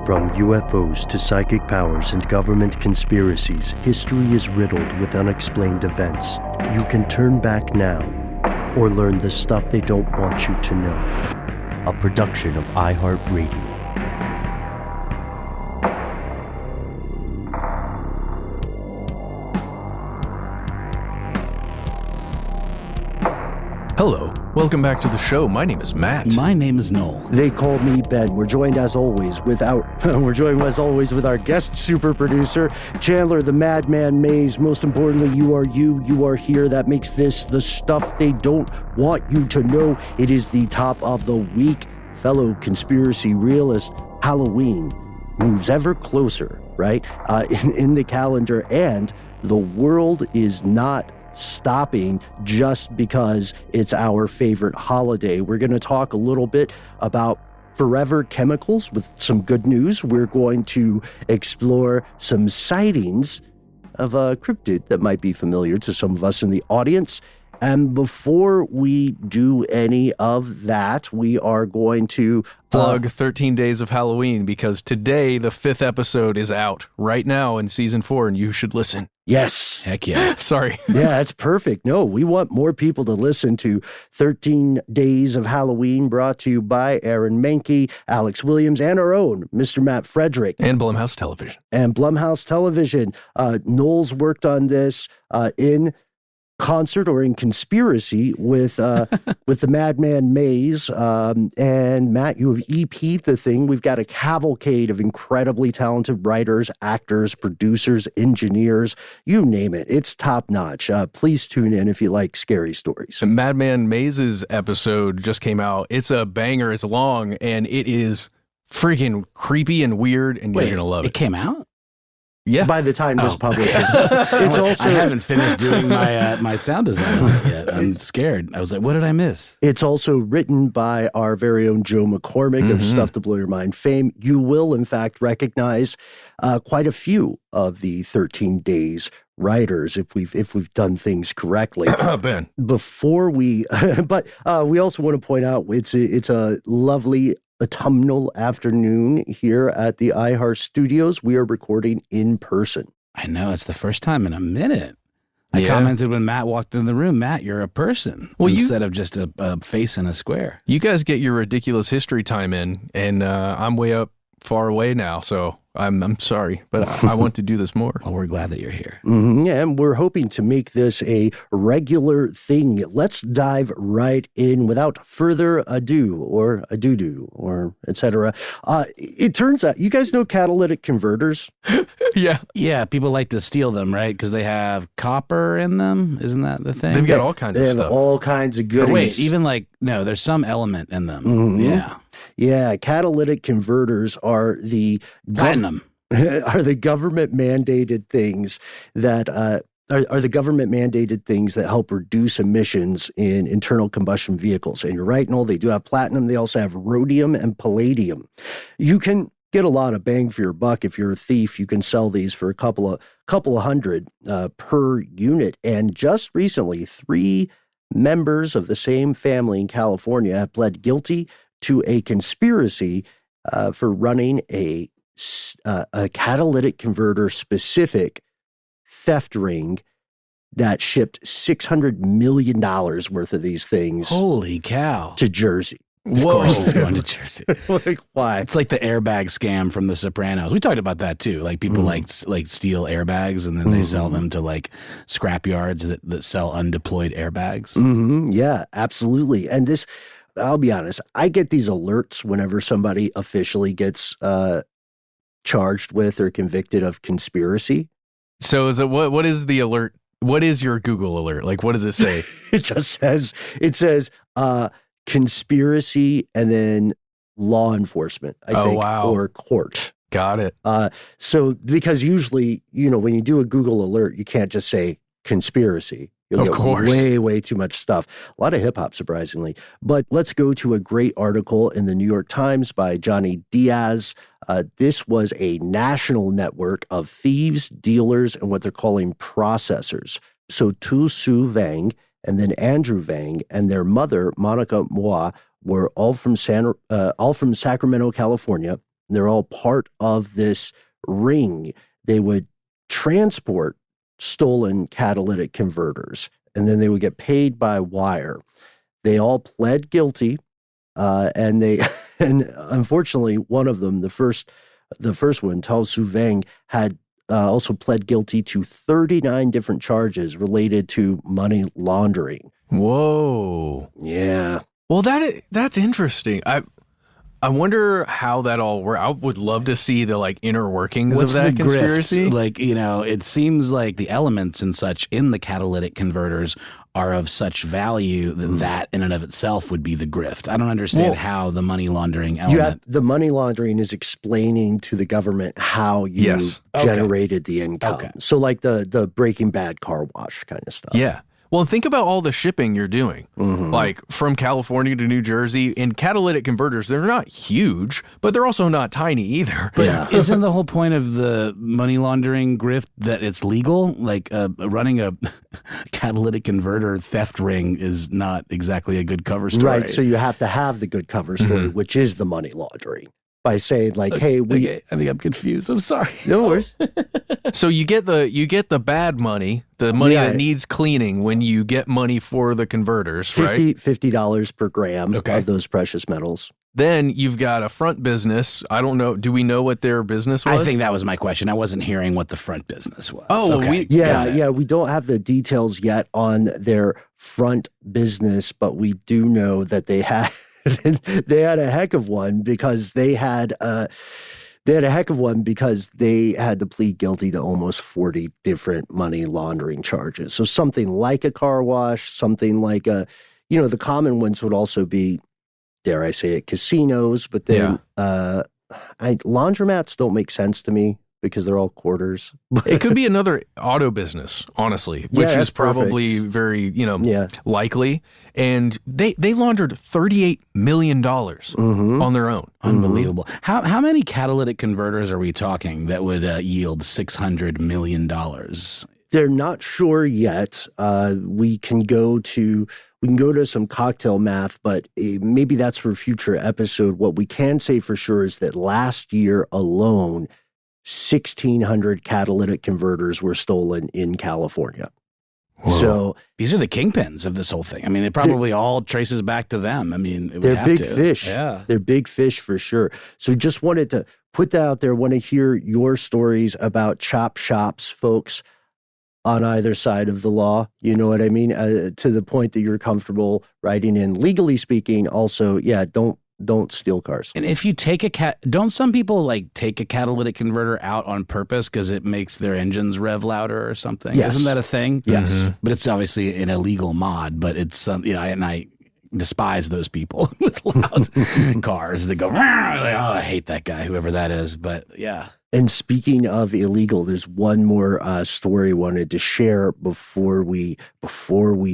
From UFOs to psychic powers and government conspiracies, history is riddled with unexplained events. You can turn back now or learn the stuff they don't want you to know. A production of iHeartRadio. Hello, welcome back to the show. My name is Matt. My name is Noel. They call me Ben. We're joined as always with our guest super producer, Chandler the Madman Mays. Most importantly, you are here. That makes this the stuff they don't want you to know. It is the top of the week. Fellow conspiracy realist, Halloween moves ever closer, right? In the calendar, and the world is not stopping just because it's our favorite holiday. We're going to talk a little bit about forever chemicals with some good news. We're going to explore some sightings of a cryptid that might be familiar to some of us in the audience. And before we do any of that, we are going to plug 13 Days of Halloween, because today the 5th episode is out right now in season 4, and you should listen. Yes. Heck yeah. Sorry. Yeah, that's perfect. No, we want more people to listen to 13 Days of Halloween, brought to you by Aaron Mankey, Alex Williams, and our own Mr. Matt Frederick. And Blumhouse Television. Noel's worked on this in concert or in conspiracy with the Madman Mays, and Matt, you have EP'd the thing. We've got a cavalcade of incredibly talented writers, actors, producers, engineers, you name it. It's top notch. Please tune in if you like scary stories. The Madman Mays' episode just came out. It's a banger. It's long, and it is freaking creepy and weird, and you're gonna love it. It came out? Yeah. By the time this publishes. It's also, I haven't finished doing my sound design on it yet. I'm scared. I was like, what did I miss? It's also written by our very own Joe McCormick of Stuff to Blow Your Mind fame. You will, in fact, recognize quite a few of the 13 Days writers if we've done things correctly. Ben. Before we, but we also want to point out it's a lovely autumnal afternoon here at the iHeart Studios. We are recording in person. I know, it's the first time in a minute. I commented when Matt walked into the room, Matt, you're a person instead of just a face in a square. You guys get your ridiculous history time in, and I'm way up far away now, so I'm sorry, but I want to do this more. Well, we're glad that you're here. Yeah, and we're hoping to make this a regular thing. Let's dive right in without further ado, or a doo-doo, or etc. It turns out, you guys know catalytic converters? Yeah. Yeah, people like to steal them, right? Because they have copper in them. Isn't that the thing? They've got all kinds of stuff. They have all kinds of goodies. But wait, even there's some element in them. Yeah. Yeah, catalytic converters are the platinum. Are the government mandated things that are the government mandated things that help reduce emissions in internal combustion vehicles. And you're right, Noel, they do have platinum. They also have rhodium and palladium. You can get a lot of bang for your buck if you're a thief. You can sell these for a couple of hundred per unit. And just recently, 3 members of the same family in California have pled guilty to a conspiracy for running a catalytic converter specific theft ring that shipped $600 million worth of these things. Holy cow. To Jersey. Of course it's going to Jersey. Like, why? It's like the airbag scam from The Sopranos. We talked about that too. Like people like steal airbags and then they sell them to like scrap yards that sell undeployed airbags. Yeah, absolutely. And this, I'll be honest, I get these alerts whenever somebody officially gets charged with or convicted of conspiracy. So is it what is the alert? What is your Google alert? Like, what does it say? it says conspiracy and then law enforcement, I think, or court. Got it. So because usually, when you do a Google alert, you can't just say conspiracy. You'll get way, way too much stuff. A lot of hip hop, surprisingly. But let's go to a great article in the New York Times by Johnny Diaz. This was a national network of thieves, dealers, and what they're calling processors. So Tu Su Vang and then Andrew Vang and their mother, Monica Moa, were all from Sacramento, California. They're all part of this ring. They would transport stolen catalytic converters, and then they would get paid by wire. They all pled guilty, and unfortunately, one of them, the first one, Tao Su Veng, had also pled guilty to 39 different charges related to money laundering. Whoa. Yeah. Well, that's interesting. I wonder how that all works. I would love to see the like inner workings of that conspiracy. Grift? Like, it seems like the elements and such in the catalytic converters are of such value that in and of itself would be the grift. I don't understand how the money laundering element. The money laundering is explaining to the government how you generated the income. Okay. So like the Breaking Bad car wash kind of stuff. Yeah. Well, think about all the shipping you're doing, like from California to New Jersey. And catalytic converters, they're not huge, but they're also not tiny either. But isn't the whole point of the money laundering grift that it's legal? Like running a catalytic converter theft ring is not exactly a good cover story. Right, so you have to have the good cover story, which is the money laundering. By saying like, hey, I think I'm confused. I'm sorry. No worries. So you get the bad money, the money that needs cleaning when you get money for the converters, right? $50 per gram of those precious metals. Then you've got a front business. I don't know. Do we know what their business was? I think that was my question. I wasn't hearing what the front business was. Oh, okay. We don't have the details yet on their front business, but we do know that they had a heck of one because they had to plead guilty to almost 40 different money laundering charges. So something like a car wash, something like the common ones would also be, dare I say it, casinos. But then laundromats don't make sense to me because they're all quarters. It could be another auto business, honestly, which is probably very, likely. And they laundered $38 million on their own. Unbelievable. How many catalytic converters are we talking that would yield $600 million? They're not sure yet. We can go to some cocktail math, but maybe that's for a future episode. What we can say for sure is that last year alone, 1,600 catalytic converters were stolen in California. Whoa. So these are the kingpins of this whole thing. I mean, it probably all traces back to them. I mean, they're big fish. Yeah, they're big fish for sure. So just wanted to put that out there. Want to hear your stories about chop shops, folks, on either side of the law. You know what I mean? To the point that you're comfortable writing in. Legally speaking, also, don't steal cars. And if you take don't some people like take a catalytic converter out on purpose because it makes their engines rev louder or something? Yes. Isn't that a thing? Yes. But it's obviously an illegal mod, but it's and I despise those people with loud cars that go, like, I hate that guy, whoever that is. But yeah. And speaking of illegal, there's one more story I wanted to share before we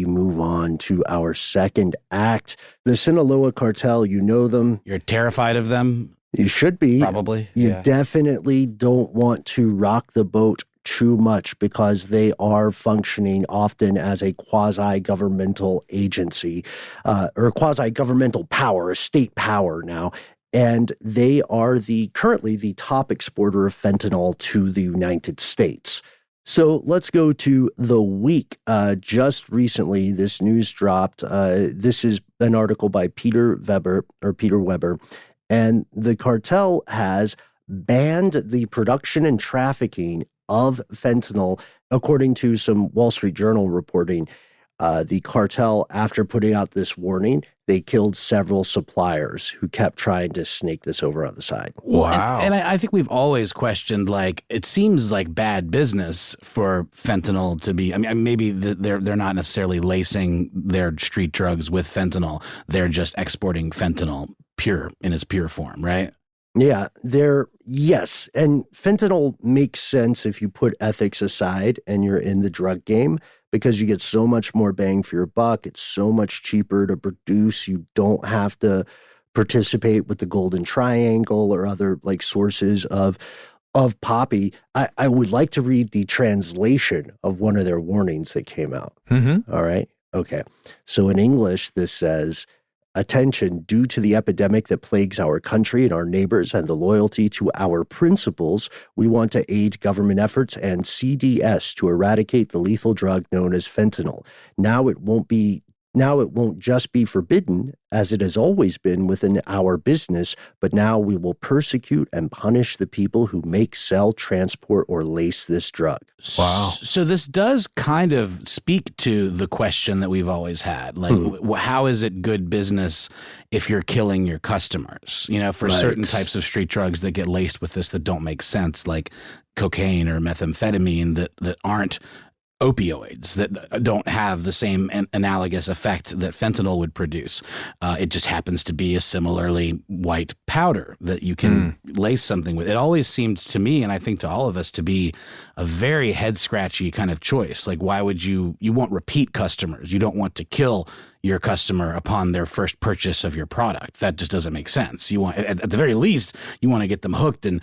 move on to our second act. The Sinaloa cartel, you know them. You're terrified of them? You should be. Probably. You definitely don't want to rock the boat too much because they are functioning often as a quasi-governmental agency or quasi-governmental power, a state power now. And they are currently the top exporter of fentanyl to the United States. So let's go to the week. Just recently, this news dropped. This is an article by Peter Weber, and the cartel has banned the production and trafficking of fentanyl, according to some Wall Street Journal reporting. The cartel, after putting out this warning, they killed several suppliers who kept trying to snake this over on the side. Wow. And I think we've always questioned, like, it seems like bad business for fentanyl to be, I mean, maybe they're not necessarily lacing their street drugs with fentanyl. They're just exporting fentanyl in its pure form, right? Yeah, yes. And fentanyl makes sense if you put ethics aside and you're in the drug game, because you get so much more bang for your buck. It's so much cheaper to produce. You don't have to participate with the Golden Triangle or other like sources of poppy. I would like to read the translation of one of their warnings that came out. Mm-hmm. All right. Okay. So in English, this says, attention due to the epidemic that plagues our country and our neighbors and the loyalty to our principles. We want to aid government efforts and CDS to eradicate the lethal drug known as fentanyl. Now it won't just be forbidden, as it has always been within our business, but now we will persecute and punish the people who make, sell, transport, or lace this drug. Wow. So this does kind of speak to the question that we've always had. Like, how is it good business if you're killing your customers? You know, for certain types of street drugs that get laced with this that don't make sense, like cocaine or methamphetamine that aren't opioids, that don't have the same analogous effect that fentanyl would produce. It just happens to be a similarly white powder that you can lace something with. It always seemed to me, and I think to all of us, to be a very head-scratchy kind of choice. Like, why would you want repeat customers? You don't want to kill your customer upon their first purchase of your product. That just doesn't make sense. You want, at the very least, you want to get them hooked, and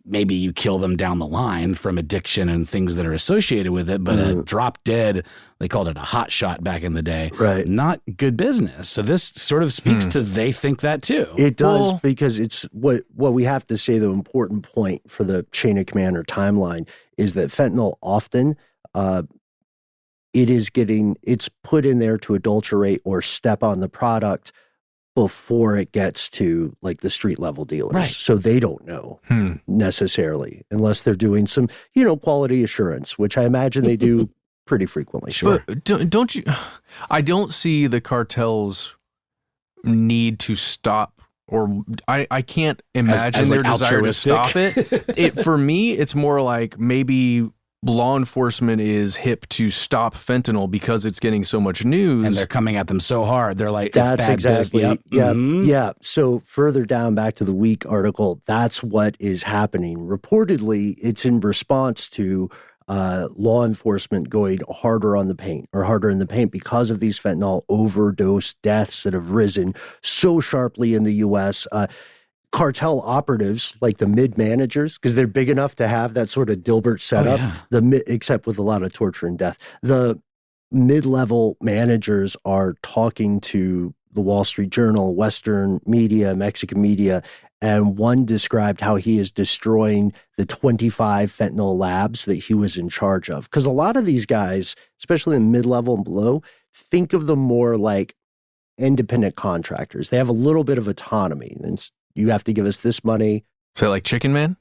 maybe you kill them down the line from addiction and things that are associated with it, but a drop dead, they called it a hot shot back in the day, not good business. So this sort of speaks to they think that too. It does, because it's what we have to say, the important point for the chain of command or timeline is that fentanyl often, it's put in there to adulterate or step on the product before it gets to like the street level dealers. Right. So they don't know necessarily, unless they're doing some, quality assurance, which I imagine they do pretty frequently. Sure. But don't you, I don't see the cartels need to stop, or I can't imagine as their like desire to stop it. For me, it's more like maybe law enforcement is hip to stop fentanyl because it's getting so much news, and they're coming at them so hard. They're like, that's it's bad exactly biz. Yeah. So further down back to the Week article, that's what is happening. Reportedly, it's in response to law enforcement going harder in the paint because of these fentanyl overdose deaths that have risen so sharply in the U.S. Cartel operatives, like the mid-managers, because they're big enough to have that sort of Dilbert setup, except with a lot of torture and death. The mid-level managers are talking to the Wall Street Journal, Western media, Mexican media, and one described how he is destroying the 25 fentanyl labs that he was in charge of. Because a lot of these guys, especially in mid-level and below, think of them more like independent contractors. They have a little bit of autonomy. And you have to give us this money. So like Chicken Man?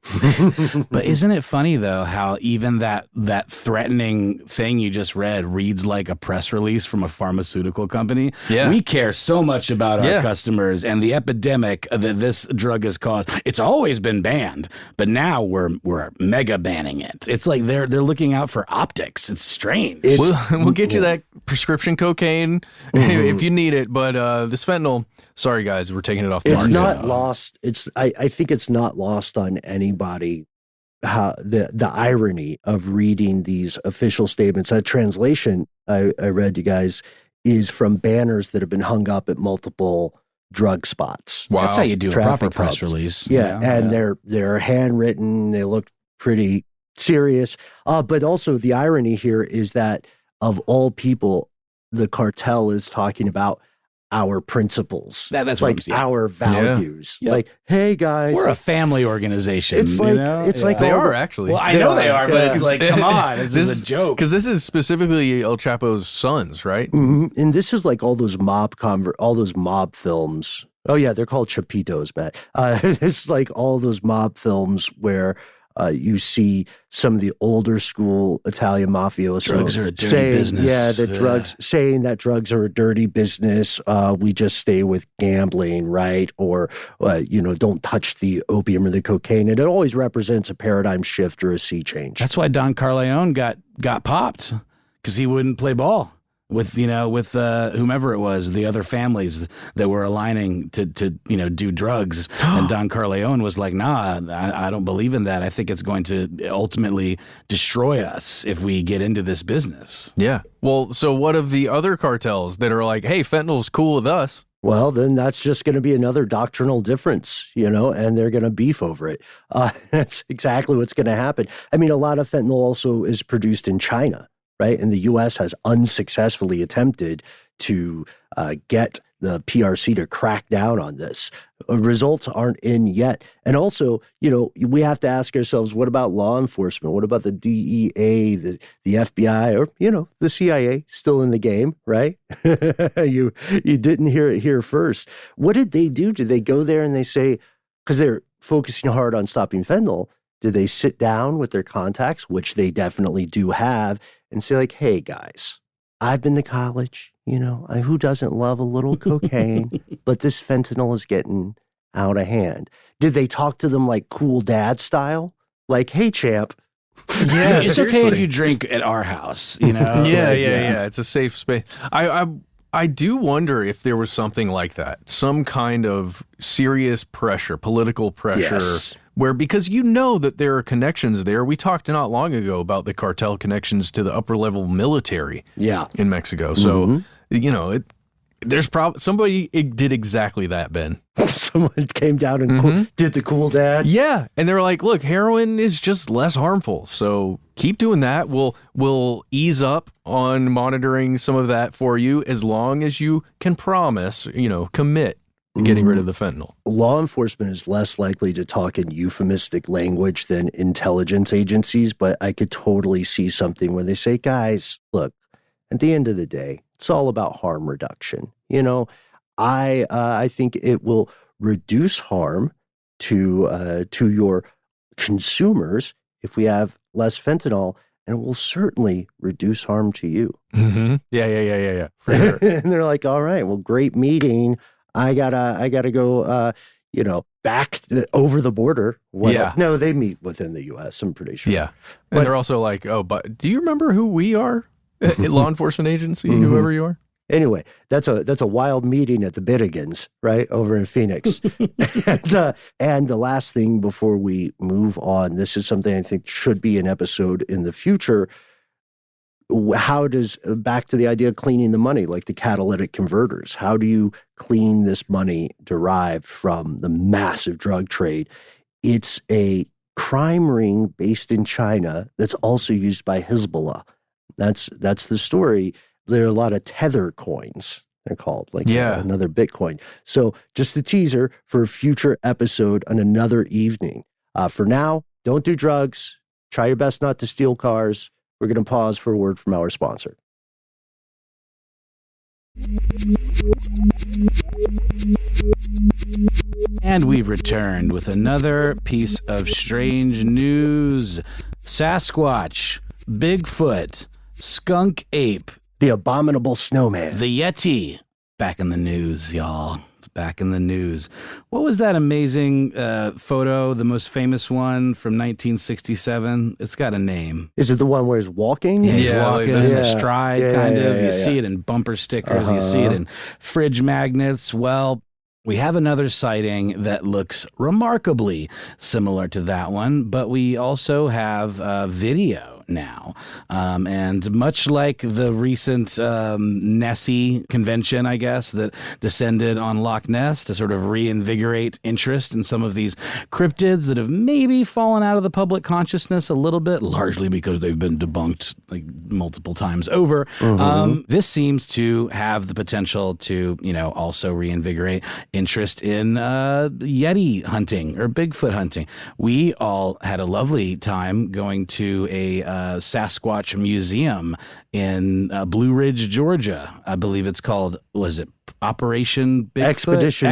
But isn't it funny, though, how even that threatening thing you just read reads like a press release from a pharmaceutical company? Yeah. We care so much about our customers and the epidemic that this drug has caused. It's always been banned, but now we're mega banning it. It's like they're looking out for optics. It's strange. We'll get you that prescription cocaine if you need it, but this fentanyl, sorry guys, we're taking it off the market. It's not lost. I think it's not lost on anybody how the irony of reading these official statements. That translation I read, you guys, is from banners that have been hung up at multiple drug spots. Wow. That's how you do a proper press release. They're handwritten. They look pretty serious. But also the irony here is that of all people, the cartel is talking about our principles. That's like our values. Yeah. Like, hey guys, we're a family organization. It's like it's like they are actually. Well, I know they are, but it's like, come on, this is a joke. Because this is specifically El Chapo's sons, right? Mm-hmm. And this is like all those mob films. Oh yeah, they're called Chapitos, Matt. It's like all those mob films where you see some of the older school Italian mafiosos drugs are a dirty business. Saying that drugs are a dirty business. We just stay with gambling, right? Or don't touch the opium or the cocaine. And it always represents a paradigm shift or a sea change. That's why Don Corleone got popped, because he wouldn't play ball with whomever it was, the other families that were aligning to do drugs. And Don Corleone was like, nah, I don't believe in that. I think it's going to ultimately destroy us if we get into this business. Yeah. Well, so what of the other cartels that are like, hey, fentanyl's cool with us? Well, then that's just going to be another doctrinal difference, and they're going to beef over it. That's exactly what's going to happen. I mean, a lot of fentanyl also is produced in China. Right. And the U.S. has unsuccessfully attempted to get the PRC to crack down on this. Results aren't in yet. And also, we have to ask ourselves, what about law enforcement? What about the DEA, the FBI, or, the CIA still in the game, right? You didn't hear it here first. What did they do? Did they go there and they say, because they're focusing hard on stopping fentanyl, did they sit down with their contacts, which they definitely do have, and say like, hey, guys, I've been to college. Who doesn't love a little cocaine? But this fentanyl is getting out of hand. Did they talk to them like cool dad style? Like, hey, champ. Yeah, it's okay if you drink at our house, Yeah. It's a safe space. I do wonder if there was something like that, some kind of serious pressure, political pressure. Yes. Where, because that there are connections there. We talked not long ago about the cartel connections to the upper level military in Mexico. So, there's probably somebody did exactly that, Ben. Someone came down and did the cool dad. Yeah. And they were like, look, heroin is just less harmful. So keep doing that. We'll ease up on monitoring some of that for you as long as you can promise, commit getting rid of the fentanyl. Law enforcement is less likely to talk in euphemistic language than intelligence agencies, but I could totally see something where they say, guys, look, at the end of the day, it's all about harm reduction. I think it will reduce harm to your consumers if we have less fentanyl, and it will certainly reduce harm to you. Mm-hmm. Yeah. For sure. And they're like, all right, well, great meeting. I gotta go, back over the border. No, they meet within the U.S., I'm pretty sure. Yeah. And they're also like, oh, but do you remember who we are? Law enforcement agency, whoever you are? Anyway, that's a wild meeting at the Bittigans, right, over in Phoenix. And the last thing before we move on, this is something I think should be an episode in the future. How does, back to the idea of cleaning the money, like the catalytic converters, how do you clean this money derived from the massive drug trade? It's a crime ring based in China that's also used by Hezbollah. That's the story. There are a lot of tether coins, they're called, like another Bitcoin. So just a teaser for a future episode on another evening. For now, don't do drugs. Try your best not to steal cars. We're going to pause for a word from our sponsor. And we've returned with another piece of strange news. Sasquatch, Bigfoot, skunk ape, the abominable snowman, the Yeti, back in the news, y'all. It's back in the news. What was that amazing photo, the most famous one from 1967? It's got a name. Is it the one where he's walking? Yeah, he's walking in a stride, kind of. You see it in bumper stickers. You see it in fridge magnets. Well, we have another sighting that looks remarkably similar to that one, but we also have video now. And much like the recent Nessie convention, I guess, that descended on Loch Ness to sort of reinvigorate interest in some of these cryptids that have maybe fallen out of the public consciousness a little bit, largely because they've been debunked like multiple times over. This seems to have the potential to, also reinvigorate interest in Yeti hunting or Bigfoot hunting. We all had a lovely time going to a Sasquatch museum in Blue Ridge, Georgia. I believe it's called, was it Operation Bigfoot? Expedition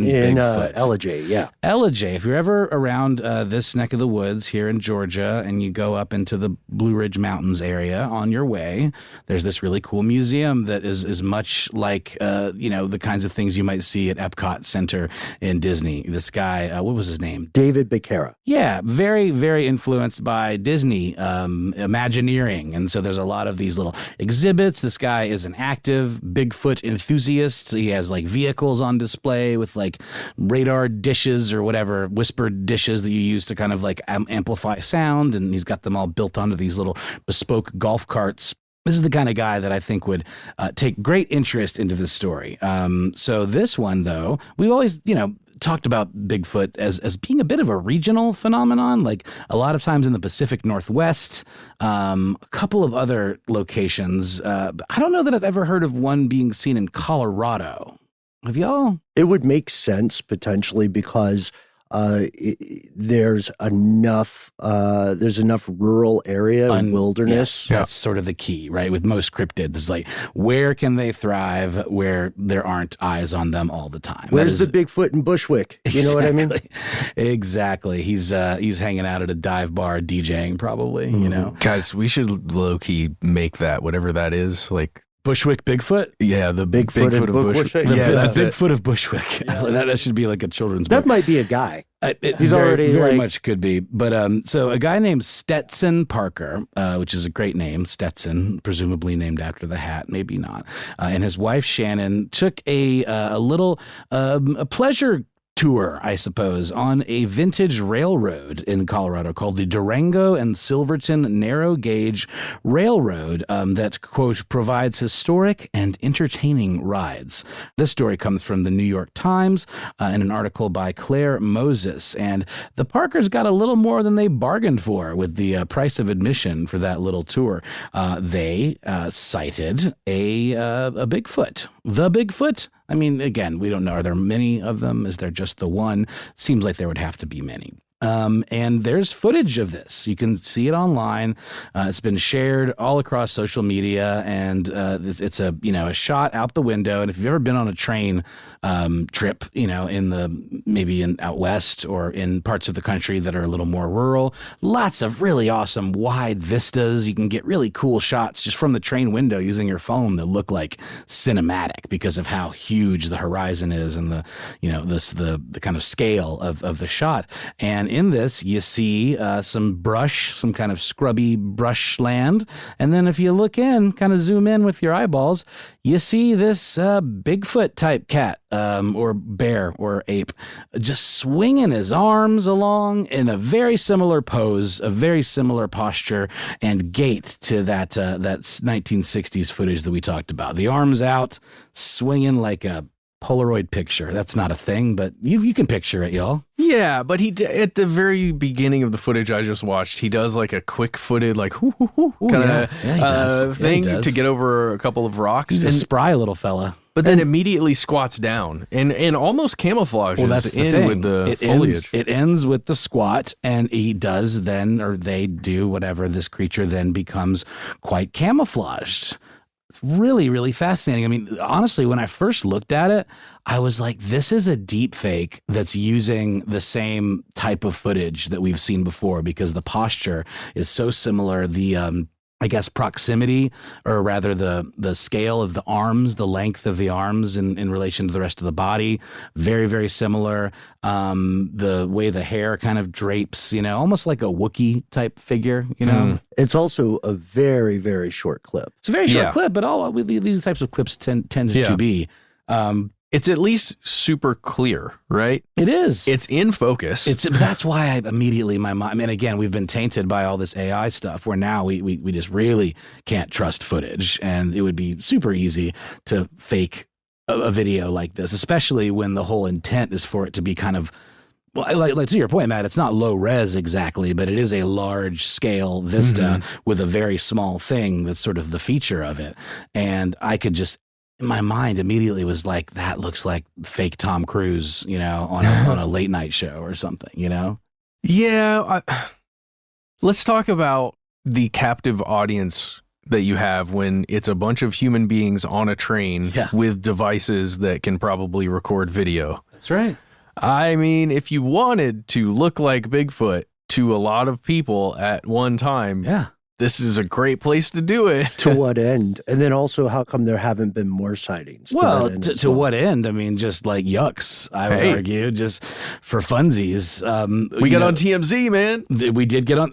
Bigfoot. In Ellijay, yeah. Ellijay, if you're ever around this neck of the woods here in Georgia and you go up into the Blue Ridge Mountains area on your way, there's this really cool museum that is much like, the kinds of things you might see at Epcot Center in Disney. This guy, what was his name? David Becerra. Yeah, very, very influenced by Disney Imagineering. And so there's a lot of these little exhibits. This guy is an active Bigfoot enthusiast. He has like vehicles on display with like radar dishes or whatever, whispered dishes that you use to kind of like amplify sound. And he's got them all built onto these little bespoke golf carts. This is the kind of guy that I think would take great interest into this story. So this one, though, we've always, talked about Bigfoot as being a bit of a regional phenomenon, like a lot of times in the Pacific Northwest, a couple of other locations. I don't know that I've ever heard of one being seen in Colorado. Have y'all? It would make sense potentially because there's enough rural area and wilderness. Yes, that's sort of the key, right? With most cryptids, it's like, where can they thrive where there aren't eyes on them all the time? Where's the Bigfoot in Bushwick? You know what I mean? Exactly. He's hanging out at a dive bar DJing probably, you know. Guys, we should low-key make that, whatever that is, like Bushwick Bigfoot? Yeah, the Bigfoot of Bushwick. Yeah, that's the it. Bigfoot of Bushwick. Yeah. That should be like a children's That book. might be a guy. He's very already much could be. But so a guy named Stetson Parker, which is a great name, Stetson, presumably named after the hat, maybe not. And his wife Shannon took a little pleasure tour, I suppose, on a vintage railroad in Colorado called the Durango and Silverton Narrow Gauge Railroad that, quote, provides historic and entertaining rides. This story comes from the New York Times in an article by Claire Moses. And the Parkers got a little more than they bargained for with the price of admission for that little tour. They cited a Bigfoot. The Bigfoot? I mean, again, we don't know. Are there many of them? Is there just the one? Seems like there would have to be many. And there's footage of this. You can see it online. It's been shared all across social media, and it's a shot out the window. And if you've ever been on a train trip, maybe out west or in parts of the country that are a little more rural, lots of really awesome wide vistas. You can get really cool shots just from the train window using your phone that look like cinematic because of how huge the horizon is and the kind of scale of the shot. And in this, you see some brush, some kind of scrubby brush land. And then if you look in, kind of zoom in with your eyeballs, you see this Bigfoot type cat or bear or ape just swinging his arms along in a very similar pose, a very similar posture and gait to that 1960s footage that we talked about. The arms out, swinging like a Polaroid picture. That's not a thing, but you can picture it, y'all. Yeah, but at the very beginning of the footage I just watched, he does like a quick-footed, like kind of thing to get over a couple of rocks. He's a spry little fella. But then immediately squats down and almost camouflages with the foliage. It ends with the squat, and he does then, or they do, whatever, this creature then becomes quite camouflaged. It's really, really fascinating. I mean, honestly, when I first looked at it, I was like, this is a deep fake that's using the same type of footage that we've seen before because the posture is so similar. The I guess proximity, or rather the scale of the arms, the length of the arms in relation to the rest of the body, very, very similar. The way the hair kind of drapes, almost like a Wookiee type figure, It's also a very, very short clip. It's a very short clip, but all these types of clips tend to be. It's at least super clear, right? It is. It's in focus. That's why I immediately, my mind, I mean, again, we've been tainted by all this AI stuff where now we just really can't trust footage. And it would be super easy to fake a video like this, especially when the whole intent is for it to be kind of, well, like to your point, Matt, it's not low res exactly, but it is a large scale vista with a very small thing that's sort of the feature of it. And I could just, my mind immediately was like, that looks like fake Tom Cruise, on a late night show or something, Yeah. Let's talk about the captive audience that you have when it's a bunch of human beings on a train with devices that can probably record video. That's right. I mean, if you wanted to look like Bigfoot to a lot of people at one time, this is a great place to do it. To what end? And then also, how come there haven't been more sightings? Well, to what end? I mean, just like yucks, I would argue, just for funsies. We got on TMZ, man. They did get on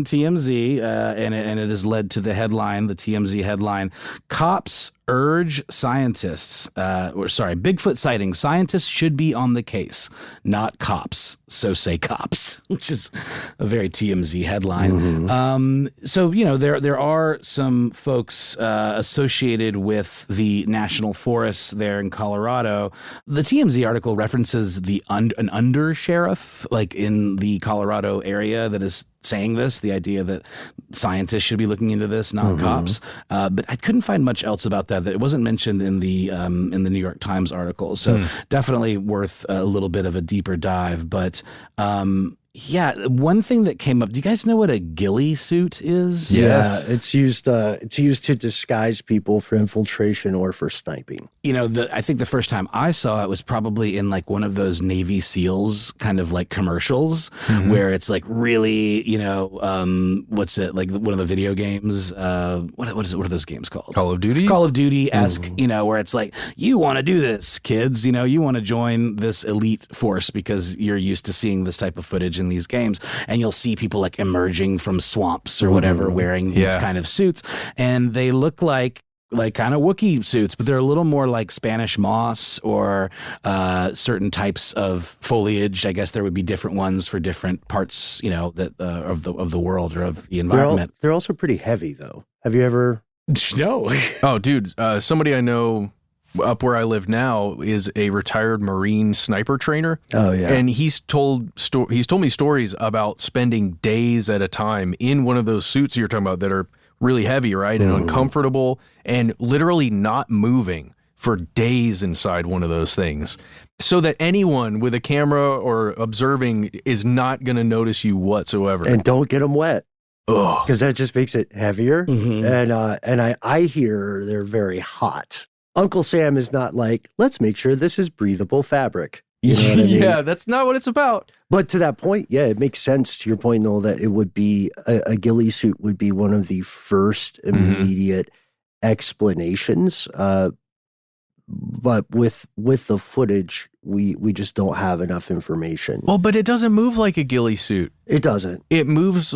TMZ, and it has led to the headline, the TMZ headline, Cops urge scientists, Bigfoot sightings. Scientists should be on the case, not cops. So say cops, which is a very TMZ headline. So, there are some folks associated with the national forests there in Colorado. The TMZ article references an under sheriff, like in the Colorado area, that is saying this, the idea that scientists should be looking into this, not cops. But I couldn't find much else about that. That it wasn't mentioned in the New York Times article. So definitely worth a little bit of a deeper dive. But yeah, one thing that came up. Do you guys know what a ghillie suit is? Yes. Yeah, it's used to disguise people for infiltration or for sniping. You know, I think the first time I saw it was probably in like one of those Navy SEALs kind of like commercials where it's like really, you know, what's it like one of the video games? What are those games called? Call of Duty? Call of Duty-esque, you know, where it's like, you want to do this, kids, you know, you want to join this elite force because you're used to seeing this type of footage in these games, and you'll see people like emerging from swamps or whatever wearing these kind of suits, and they look like kind of Wookiee suits, but they're a little more like Spanish moss or certain types of foliage. I guess there would be different ones for different parts, you know, that of the world or of the environment. They're also pretty heavy, though. Have you ever? No. Oh, dude, somebody I know up where I live now is a retired Marine sniper trainer. Oh yeah, and he's told me stories about spending days at a time in one of those suits you're talking about that are really heavy, right, and uncomfortable, and literally not moving for days inside one of those things, so that anyone with a camera or observing is not going to notice you whatsoever. And don't get them wet. Because that just makes it heavier. And I hear they're very hot. Uncle Sam is not like, let's make sure this is breathable fabric. You know what I mean? Yeah, that's not what it's about. But to that point, yeah, it makes sense to your point, Noel, that it would be a ghillie suit would be one of the first immediate explanations. But with the footage, we just don't have enough information. Well, but it doesn't move like a ghillie suit. It doesn't. It moves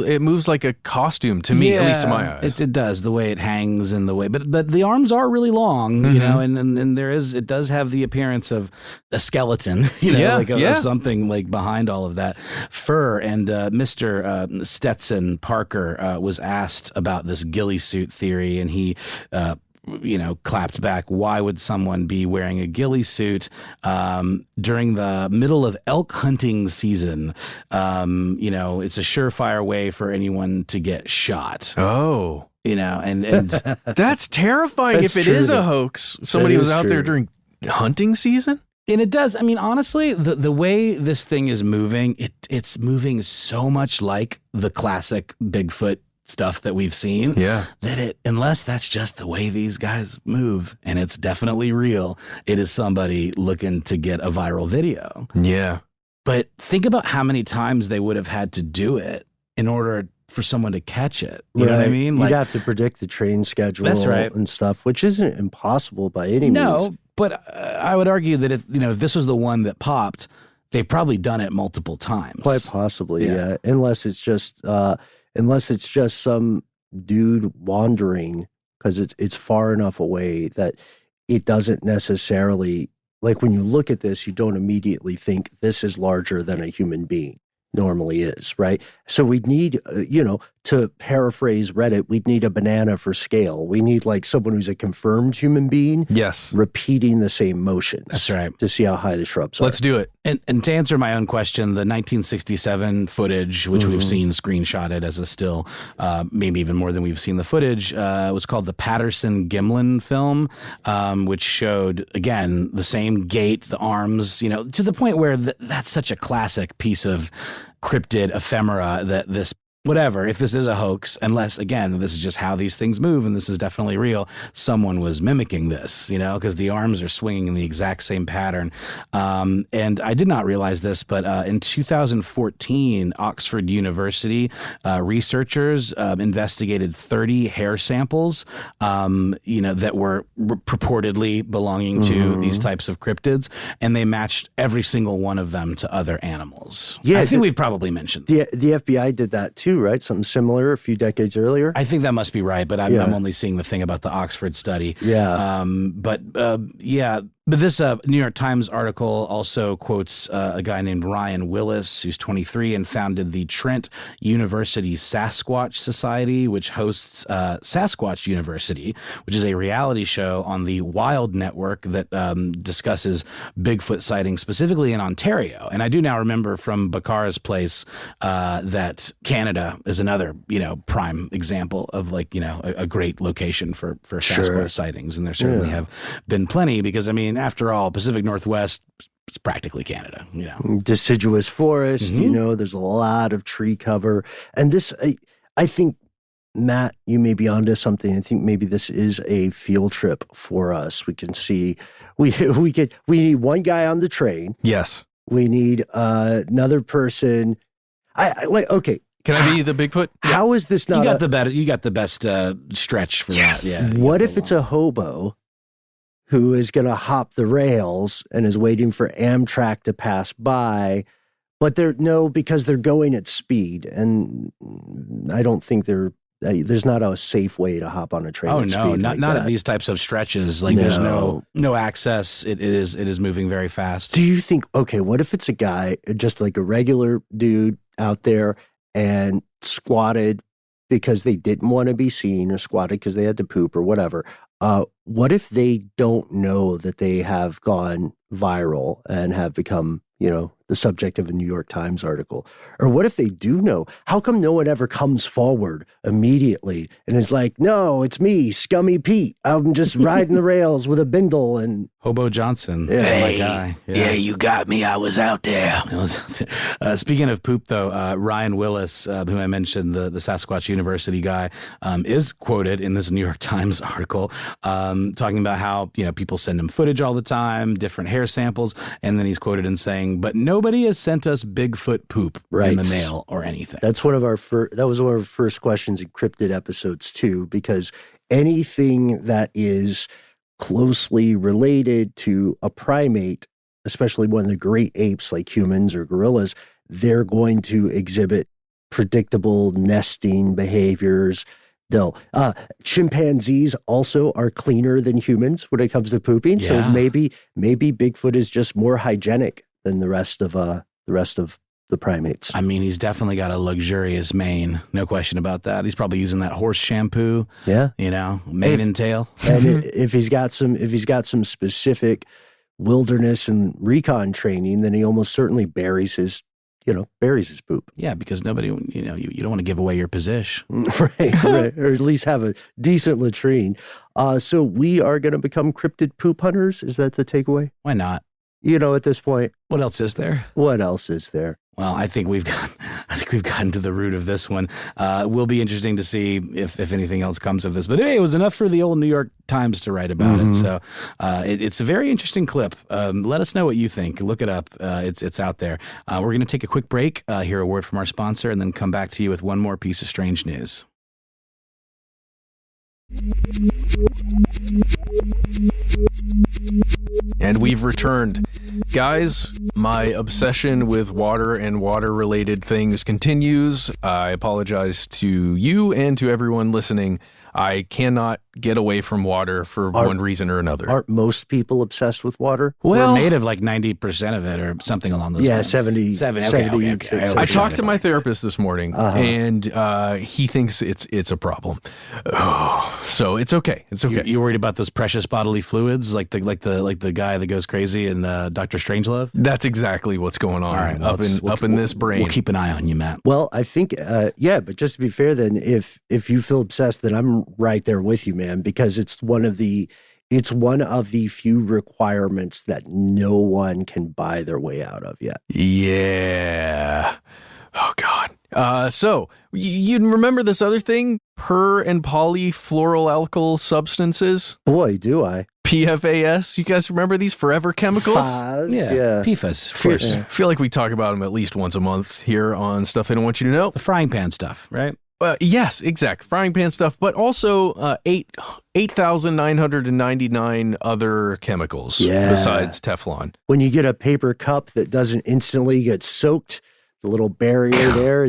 like a costume to me, at least to my eyes. It does, the way it hangs and the way, but the arms are really long, you know, and it does have the appearance of a skeleton, you know, of something like behind all of that fur. And Mr. Stetson Parker was asked about this ghillie suit theory, and he you know, clapped back. Why would someone be wearing a ghillie suit during the middle of elk hunting season? You know, it's a surefire way for anyone to get shot. Oh, you know, and that's terrifying. That's if it is a hoax, somebody was out there during hunting season. And it does. I mean, honestly, the way this thing is moving, it's moving so much like the classic Bigfoot stuff that we've seen, that unless that's just the way these guys move, and it's definitely real, it is somebody looking to get a viral video. Yeah. But think about how many times they would have had to do it in order for someone to catch it. You know what I mean? You'd have to predict the train schedule and stuff, which isn't impossible by any means. No, but I would argue that if this was the one that popped, they've probably done it multiple times. Quite possibly, yeah. Unless it's just some dude wandering, because it's far enough away that it doesn't necessarily, like when you look at this, you don't immediately think this is larger than a human being normally is, right? So we'd need, to paraphrase Reddit, we'd need a banana for scale. We need like someone who's a confirmed human being. Yes. Repeating the same motions. That's right. To see how high the shrubs are. Let's do it. And to answer my own question, the 1967 footage, which we've seen screenshotted as a still, maybe even more than we've seen the footage, was called the Patterson-Gimlin film, which showed, again, the same gait, the arms, to the point where that's such a classic piece of cryptid ephemera that this, whatever, if this is a hoax, unless, again, this is just how these things move and this is definitely real, someone was mimicking this, because the arms are swinging in the exact same pattern. And I did not realize this, but in 2014, Oxford University researchers investigated 30 hair samples, that were purportedly belonging to these types of cryptids, and they matched every single one of them to other animals. Yeah, I think we've probably mentioned. The FBI did that too, right? Something similar a few decades earlier. I think that must be right, but I'm only seeing the thing about the Oxford study. Yeah. But this New York Times article also quotes a guy named Ryan Willis, who's 23 and founded the Trent University Sasquatch Society, which hosts Sasquatch University, which is a reality show on the Wild Network that discusses Bigfoot sightings specifically in Ontario. And I do now remember from Bakar's place that Canada is another, prime example of a great location for Sasquatch sightings. And there certainly have been plenty because, after all, Pacific Northwest, it's practically Canada, Deciduous forest, there's a lot of tree cover. And this, I think, Matt, you may be onto something. I think maybe this is a field trip for us. We can see, we need one guy on the train. Yes. We need another person. Okay. Can I be the Bigfoot? How is this not? You got the best stretch for that. Yeah. What if it's a hobo who is going to hop the rails and is waiting for Amtrak to pass by, but because they're going at speed, and I don't think there's not a safe way to hop on a train. Oh no, not at these types of stretches. There's no access. It is moving very fast. Do you think? Okay, what if it's a guy, just like a regular dude out there, and squatted because they didn't want to be seen, or squatted because they had to poop or whatever? What if they don't know that they have gone viral and have become, the subject of a New York Times article? Or what if they do know? How come no one ever comes forward immediately and is like, no, it's me, Scummy Pete. I'm just riding the rails with a bindle and Hobo Johnson. Yeah, my guy. Yeah, you got me. I was out there. Speaking of poop, though, Ryan Willis, who I mentioned, the Sasquatch University guy, is quoted in this New York Times article talking about how, people send him footage all the time, different hair samples, and then he's quoted in saying, but nobody has sent us Bigfoot poop in the mail or anything. That's that was one of our first questions in Cryptid episodes too, because anything that is closely related to a primate, especially one of the great apes like humans or gorillas, they're going to exhibit predictable nesting behaviors. Chimpanzees also are cleaner than humans when it comes to pooping. Yeah. So maybe Bigfoot is just more hygienic than the rest of the primates. He's definitely got a luxurious mane, no question about that. He's probably using that horse shampoo. Yeah, mane and tail. And if he's got some specific wilderness and recon training, then he almost certainly buries his poop. Yeah, because nobody, you don't want to give away your position. right, or at least have a decent latrine. So we are going to become cryptid poop hunters. Is that the takeaway? Why not? At this point, what else is there? Well, I think we've gotten to the root of this one. Will be interesting to see if anything else comes of this. But hey, it was enough for the old New York Times to write about it. So it's a very interesting clip. Let us know what you think. Look it up. It's out there. We're going to take a quick break, hear a word from our sponsor, and then come back to you with one more piece of strange news. And we've returned. Guys, my obsession with water and water-related things continues. I apologize to you and to everyone listening. I cannot get away from water for one reason or another. Aren't most people obsessed with water? Well, we're made of 90% of it or something along those lines. Yeah, 70. Okay. I talked to my therapist this morning, and he thinks it's a problem. So it's okay. It's okay. You worried about those precious bodily fluids, like the guy that goes crazy in Dr. Strangelove? That's exactly what's going on. All right, up in this brain. We'll keep an eye on you, Matt. Well, I think, but just to be fair, then, if you feel obsessed, then I'm right there with you, man, because it's one of the few requirements that no one can buy their way out of yet. Yeah. Oh God. So you remember this other thing? Per and polyfluoroalkyl substances? Boy, do I. PFAS. You guys remember these forever chemicals? Yeah. PFAS, of course. I feel like we talk about them at least once a month here on Stuff They Don't Want You to Know. The frying pan stuff, right? Yes, exact. Frying pan stuff, but also 8,999 other chemicals besides Teflon. When you get a paper cup that doesn't instantly get soaked, The little barrier there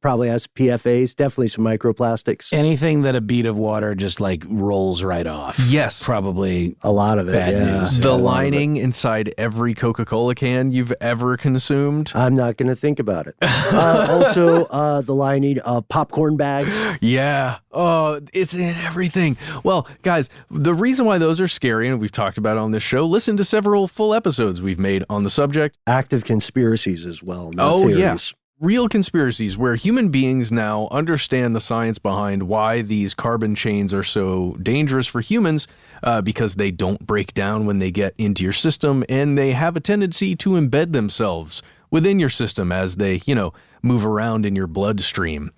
probably has PFAs, definitely some microplastics. Anything that a bead of water just like rolls right off. Yes. Probably a lot of it. bad Yeah. news. The lining inside every Coca-Cola can you've ever consumed. I'm not going to think about it. Also, the lining of popcorn bags. Yeah. Oh, it's in everything. Well, guys, the reason why those are scary, and we've talked about it on this show, listen to several full episodes we've made on the subject. Active conspiracies as well. Oh, Theories. yeah. Real conspiracies where human beings now understand the science behind why these carbon chains are so dangerous for humans, because they don't break down when they get into your system, and they have a tendency to embed themselves within your system as they, move around in your bloodstream.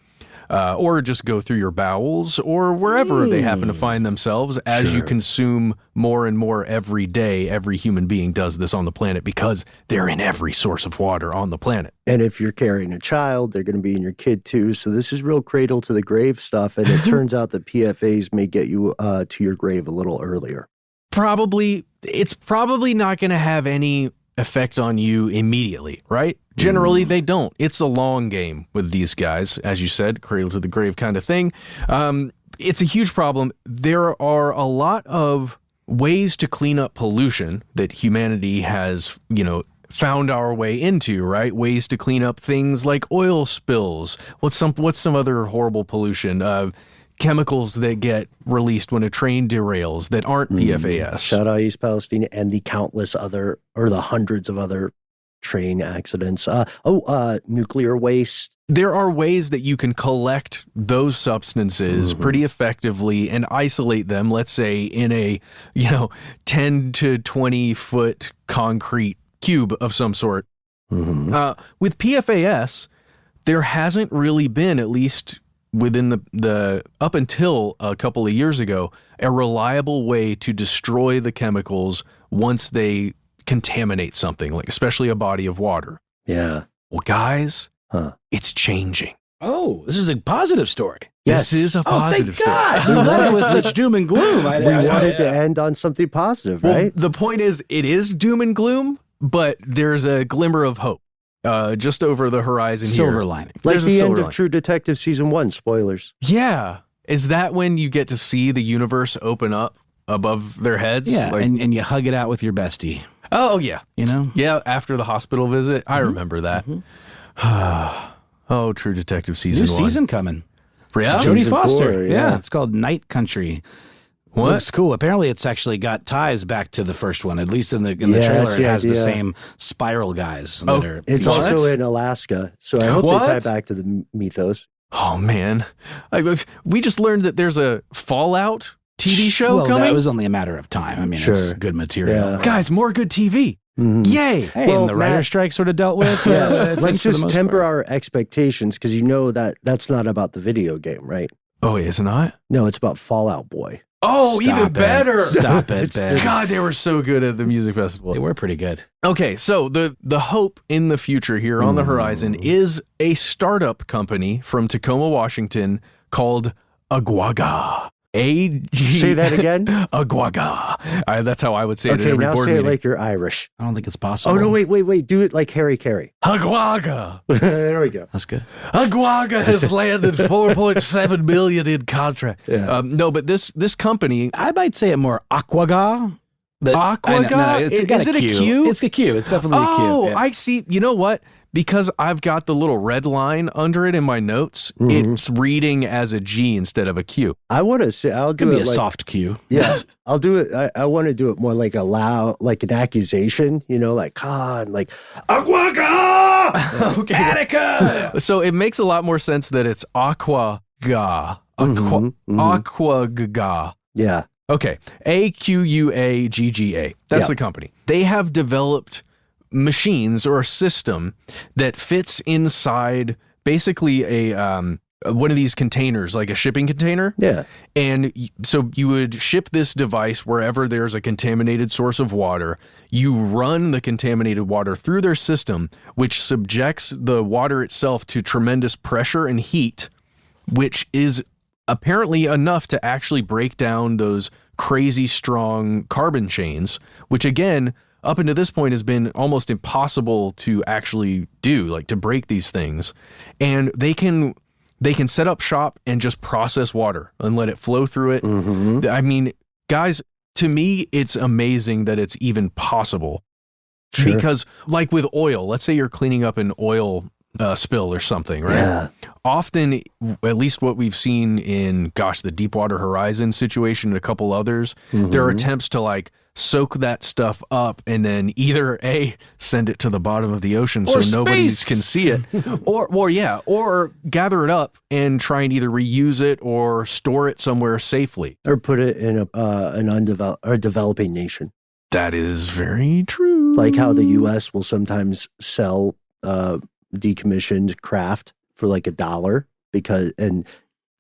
Or just go through your bowels or wherever they happen to find themselves as you consume more and more every day. Every human being does this on the planet because they're in every source of water on the planet. And if you're carrying a child, they're going to be in your kid too. So this is real cradle to the grave stuff. And it turns out that PFAs may get you to your grave a little earlier. It's probably not going to have any effect on you immediately, right? Generally, they don't. It's a long game with these guys, as you said, cradle to the grave kind of thing. It's a huge problem. There are a lot of ways to clean up pollution that humanity has, found our way into, right? Ways to clean up things like oil spills. What's some other horrible pollution? Chemicals that get released when a train derails that aren't PFAS. Shout out East Palestine and the countless other, or the hundreds of other train accidents. Nuclear waste. There are ways that you can collect those substances pretty effectively and isolate them, let's say in a, 10 to 20 foot concrete cube of some sort. With PFAS, there hasn't really been, at least within the up until a couple of years ago, a reliable way to destroy the chemicals once they contaminate something, like especially a body of water. Yeah. Well, guys, it's changing. Oh, this is a positive story. This is a positive story. We thought it was such doom and gloom. We wanted to end on something positive, Well, right? the point is, it is doom and gloom, but there's a glimmer of hope just over the horizon Silver here. lining. Like There's a the silver end of lining. True Detective Season 1, spoilers. Yeah. Is that when you get to see the universe open up above their heads? Yeah, Like, and you hug it out with your bestie, oh, yeah. Yeah, After the hospital visit. I remember that. Oh, True Detective Season New 1. season coming. Yeah? Jodie Season Foster. 4, yeah. yeah. It's called Night Country. What? Looks cool. Apparently, it's actually got ties back to the first one. At least in the Yeah, trailer, that's it the has the idea. same spiral guys. Oh, that are It's What? also in Alaska, so I hope What? they tie back to the mythos. Oh, man. We just learned that there's a Fallout TV show well, coming. that was only a matter of time. I mean, it's Sure. good material. Yeah. Guys, more good TV. Mhm. Yay. Hey, Well, and the writer Matt- strike sort of dealt with. I Yeah, think let's for the just most temper part. our expectations because that's not about the video game, right? Oh, is it not? No, it's about Fallout Boy. Oh, Stop even it. better. Stop it, Ben. God, they were so good at the music festival. They were pretty good. Okay, so the hope in the future here on the horizon is a startup company from Tacoma, Washington called Agwaga. Say that again. Agwaga. That's how I would say it at Okay, every now board say it meeting. like you're Irish. I don't think it's possible. Oh, no, wait. Do it like Harry Carey. Agwaga. There we go. That's good. Agwaga has landed $4.7 million in contract. Yeah. No, but this company, I might say it more Aquaga. But Aquaga? got Is it a Q. Q? It's a Q. It's definitely a Q. oh, Yeah. I see. You know what? Because I've got the little red line under it in my notes, it's reading as a G instead of a Q. I want to say, I'll Could do be it a like, soft Q. yeah, I'll do it. I want to do it more like like an accusation, like, God, like, Agwaga! Okay. Attica! So it makes a lot more sense that it's Aquaga. Aquaga. Yeah. Okay. Aquagga. That's Yeah. the company. They have developed machines or a system that fits inside basically a one of these containers, like a shipping container. Yeah. And so you would ship this device wherever there's a contaminated source of water. You run the contaminated water through their system, which subjects the water itself to tremendous pressure and heat, which is apparently enough to actually break down those crazy strong carbon chains, which again up until this point has been almost impossible to actually do, like to break these things. And they can set up shop and just process water and let it flow through it. I mean, guys, to me, it's amazing that it's even possible. Sure. Because like with oil, let's say you're cleaning up an oil spill or something, right? Yeah. Often, at least what we've seen in, the Deepwater Horizon situation and a couple others, there are attempts to like soak that stuff up and then either send it to the bottom of the ocean so nobody can see it, or gather it up and try and either reuse it or store it somewhere safely, or put it in a developing nation. That is very true. Like how the U.S. will sometimes sell decommissioned craft for like $1 and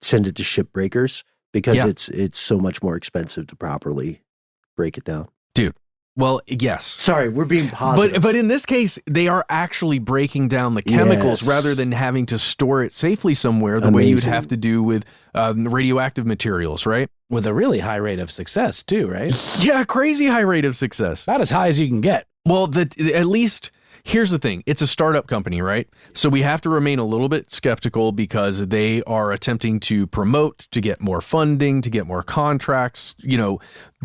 send it to shipbreakers because it's so much more expensive to properly break it down. Dude. Well, yes. Sorry, we're being positive. But in this case, they are actually breaking down the chemicals rather than having to store it safely somewhere the way you would have to do with radioactive materials, right? With a really high rate of success too, right? Yeah, crazy high rate of success. About as high as you can get. Well, at least... Here's the thing. It's a startup company, right? So we have to remain a little bit skeptical because they are attempting to promote, to get more funding, to get more contracts. You know,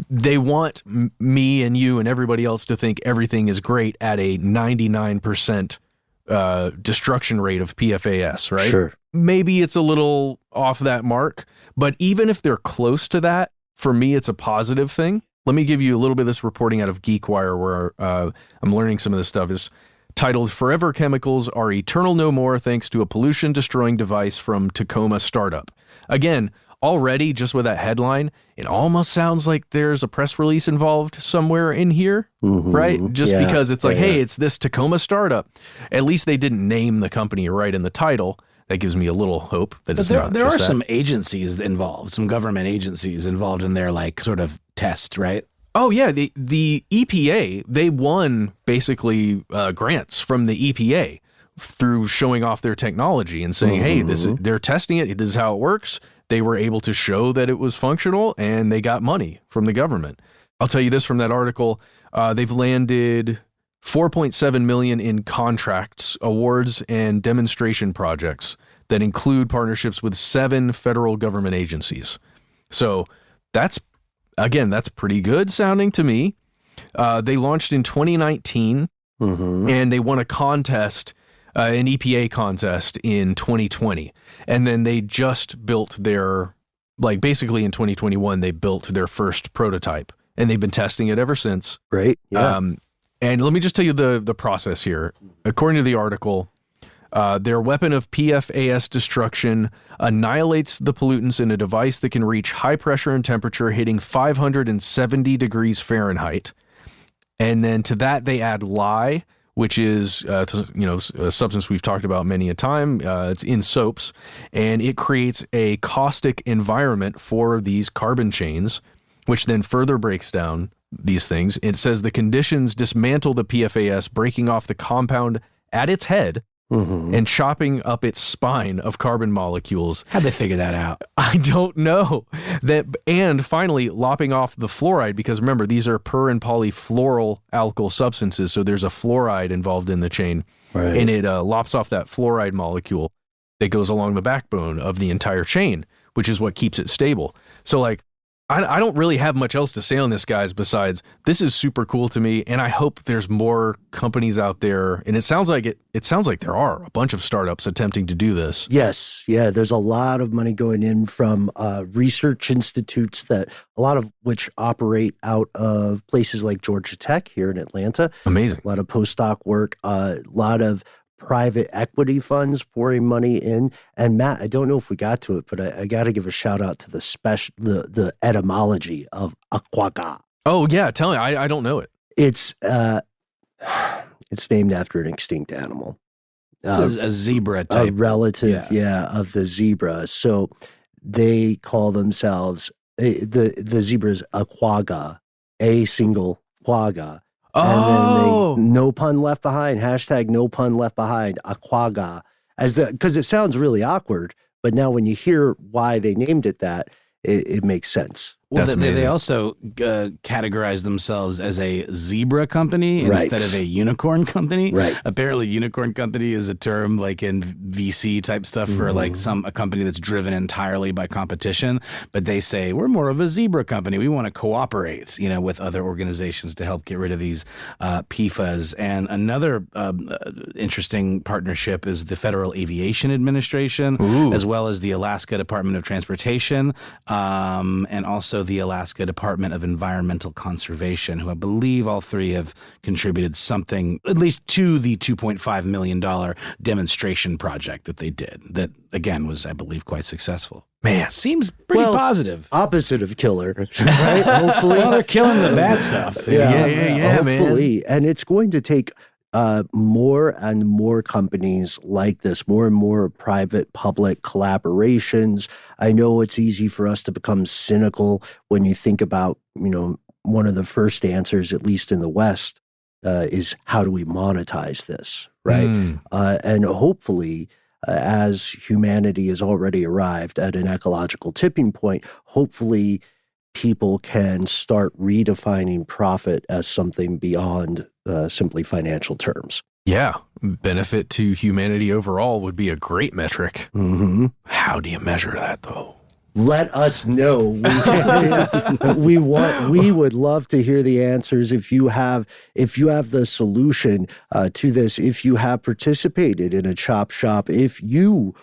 they want me and you and everybody else to think everything is great at a 99% destruction rate of PFAS, right? Sure. Maybe it's a little off that mark, but even if they're close to that, for me, it's a positive thing. Let me give you a little bit of this reporting out of GeekWire where I'm learning some of this stuff. Is titled "Forever Chemicals Are Eternal No More Thanks to a Pollution-Destroying Device from Tacoma Startup." Again, already just with that headline, it almost sounds like there's a press release involved somewhere in here, right? Just because it's like, hey, it's this Tacoma startup. At least they didn't name the company right in the title. That gives me a little hope that it's not there just are that. some agencies involved, some government agencies involved in their like sort of test, right? Oh yeah, the EPA, they won basically grants from the EPA through showing off their technology and saying, hey, they're testing it. This is how it works. They were able to show that it was functional, and they got money from the government. I'll tell you this from that article: they've landed $4.7 million in contracts, awards, and demonstration projects that include partnerships with 7 federal government agencies. So that's pretty good sounding to me. They launched in 2019, and they won a contest, an EPA contest in 2020. And then they just built basically in 2021, they built their first prototype, and they've been testing it ever since. Right. Yeah. And let me just tell you the process here. According to the article, their weapon of PFAS destruction annihilates the pollutants in a device that can reach high pressure and temperature hitting 570 degrees Fahrenheit. And then to that, they add lye, which is a substance we've talked about many a time. It's in soaps, and it creates a caustic environment for these carbon chains, which then further breaks down these things. It says the conditions dismantle the PFAS, breaking off the compound at its head and chopping up its spine of carbon molecules. How'd they figure that out? I don't know. And finally, lopping off the fluoride, because remember, these are per and polyfluoral alkyl substances, so there's a fluoride involved in the chain. Right. And it lops off that fluoride molecule that goes along the backbone of the entire chain, which is what keeps it stable. So, like, I don't really have much else to say on this, guys, besides this is super cool to me, and I hope there's more companies out there. And it sounds like there are a bunch of startups attempting to do this. Yes, yeah. There's a lot of money going in from research institutes that a lot of which operate out of places like Georgia Tech here in Atlanta. Amazing. A lot of postdoc work, a lot of private equity funds pouring money in. And Matt, I don't know if we got to it, but I got to give a shout out to the etymology of aquaga. Oh yeah, tell me. I don't know it. It's named after an extinct animal. It's a zebra type. A relative, of the zebra. So they call themselves, the zebra is aquaga, a single quagga. Oh. And then no pun left behind, hashtag no pun left behind, aquaga, because it sounds really awkward. But now when you hear why they named it that, it makes sense. Well, That's they amazing. also categorize themselves as a zebra company Right. instead of a unicorn company. Right. Apparently, unicorn company is a term like in VC type stuff for like a company that's driven entirely by competition. But they say we're more of a zebra company. We want to cooperate, with other organizations to help get rid of these PFAS. And another interesting partnership is the Federal Aviation Administration, as well as the Alaska Department of Transportation, and also the Alaska Department of Environmental Conservation, who I believe all three have contributed something, at least to the $2.5 million demonstration project that they did. That, again, was, I believe, quite successful. Man, Seems pretty positive. Opposite of killer, right? Hopefully. Well, they're killing the bad stuff. Yeah, man. Hopefully. And it's going to take more and more companies like this, more and more private-public collaborations. I know it's easy for us to become cynical when you think about, one of the first answers, at least in the West, is how do we monetize this, right? And hopefully, as humanity has already arrived at an ecological tipping point, hopefully people can start redefining profit as something beyond simply financial terms. Yeah, benefit to humanity overall would be a great metric. Mm-hmm. How do you measure that, though? Let us know. We would love to hear the answers. If you have the solution to this, if you have participated in a chop shop, if you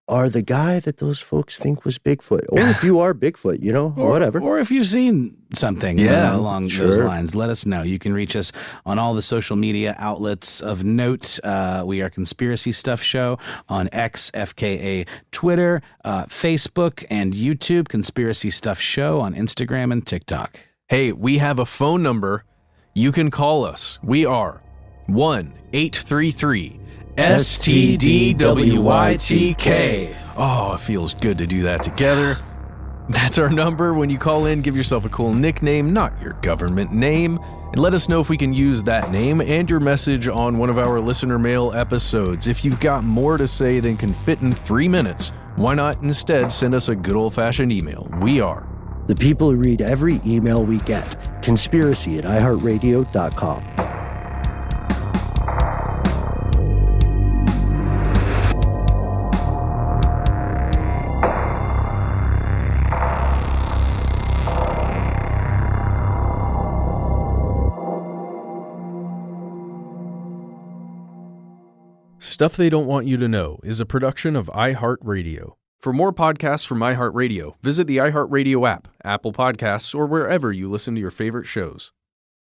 are the guy that those folks think was Bigfoot, or if you are Bigfoot, whatever. Or if you've seen something along those lines, let us know. You can reach us on all the social media outlets of note. We are Conspiracy Stuff Show on X, FKA, Twitter, Facebook, and YouTube. Conspiracy Stuff Show on Instagram and TikTok. Hey, we have a phone number. You can call us. We are 1-833 STDWYTK. Oh, it feels good to do that together. That's our number. When you call in, give yourself a cool nickname, not your government name, and let us know if we can use that name and your message on one of our listener mail episodes. If you've got more to say than can fit in 3 minutes, why not instead send us a good old-fashioned email? We are the people who read every email we get. Conspiracy@iHeartRadio.com. Stuff They Don't Want You to Know is a production of iHeartRadio. For more podcasts from iHeartRadio, visit the iHeartRadio app, Apple Podcasts, or wherever you listen to your favorite shows.